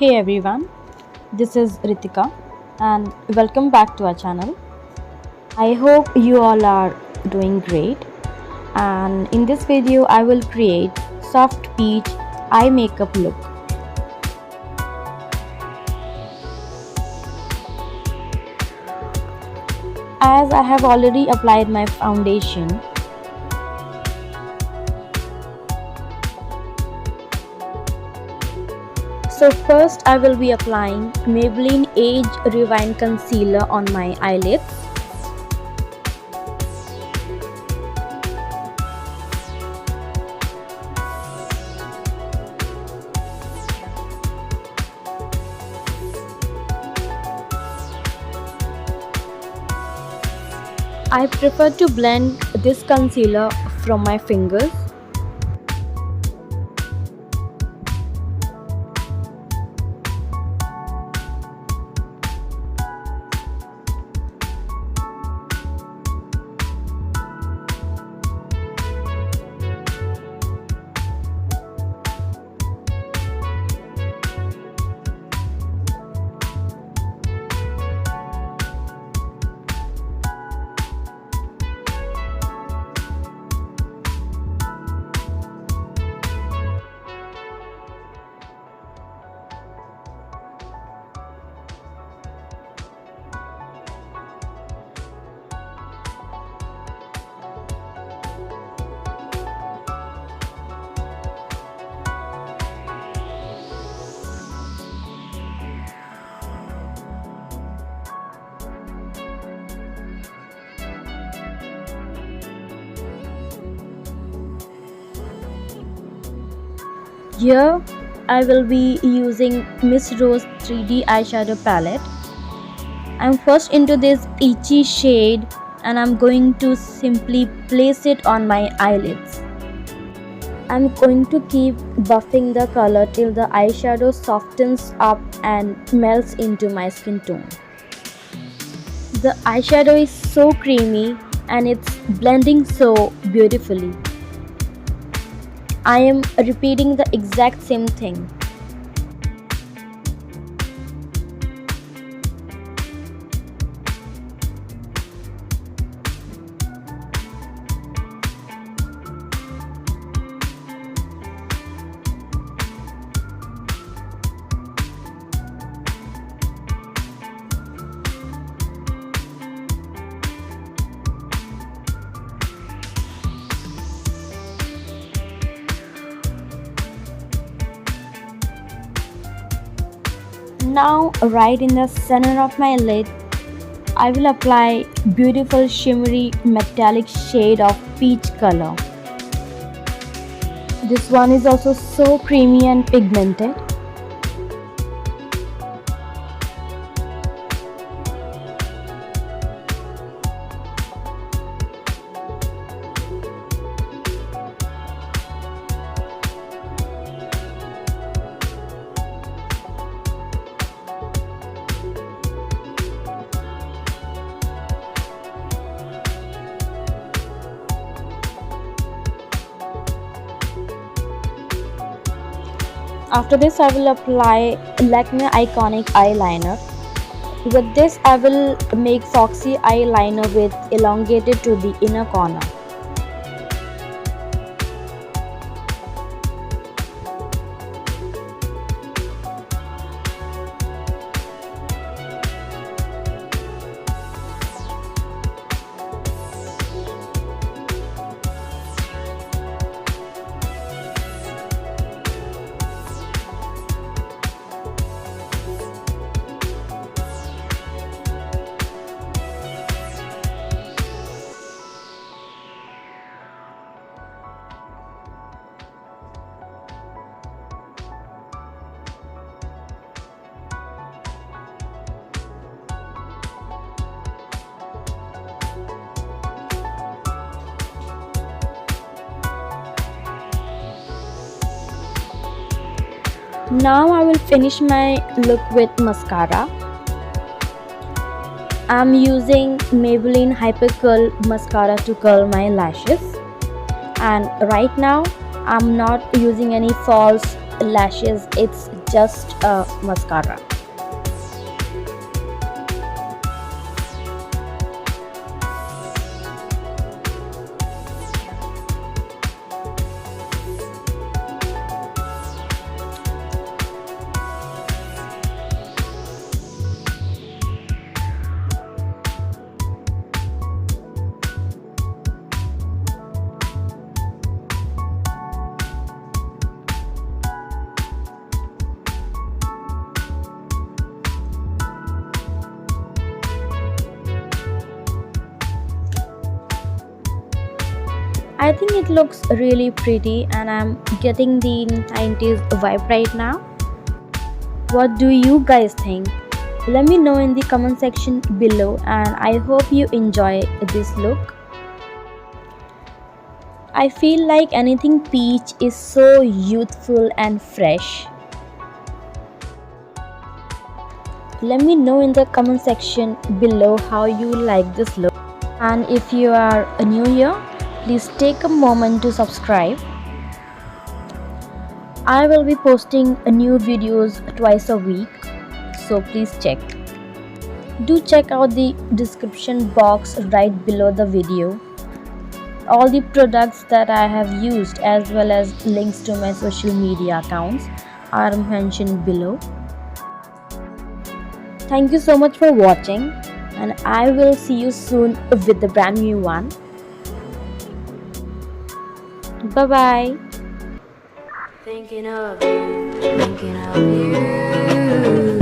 Hey everyone, this is Ritika and welcome back to our channel. I hope you all are doing great, and in this video I will create soft peach eye makeup look. As I have already applied my foundation, so first I will be applying Maybelline Age Rewind Concealer on my eyelids. I prefer to blend this concealer from my fingers. Here I will be using Miss Rose 3D eyeshadow palette. I'm first into this peachy shade and I'm going to simply place it on my eyelids. I'm going to keep buffing the color till the eyeshadow softens up and melts into my skin tone. The eyeshadow is so creamy and it's blending so beautifully. I am repeating the exact same thing. Now, right in the center of my lid, I will apply beautiful shimmery metallic shade of peach color. This one is also so creamy and pigmented. After this, I will apply Lakm Eyeconic Eyeliner. With this, I will make foxy eyeliner with elongated to the inner corner. Now I will finish my look with mascara. I'm using Maybelline Hypercurl mascara to curl my lashes, and right now I'm not using any false lashes. It's just a mascara. I think it looks really pretty and I'm getting the 90s vibe right now. What do you guys think? Let me know in the comment section below, and I hope you enjoy this look. I feel like anything peach is so youthful and fresh. Let me know in the comment section below how you like this look. And if you are new here, please take a moment to subscribe. I will be posting new videos twice a week, so please check. Do check out the description box right below the video. All the products that I have used as well as links to my social media accounts are mentioned below. Thank you so much for watching, and I will see you soon with the brand new one. Bye bye. Thinking of you.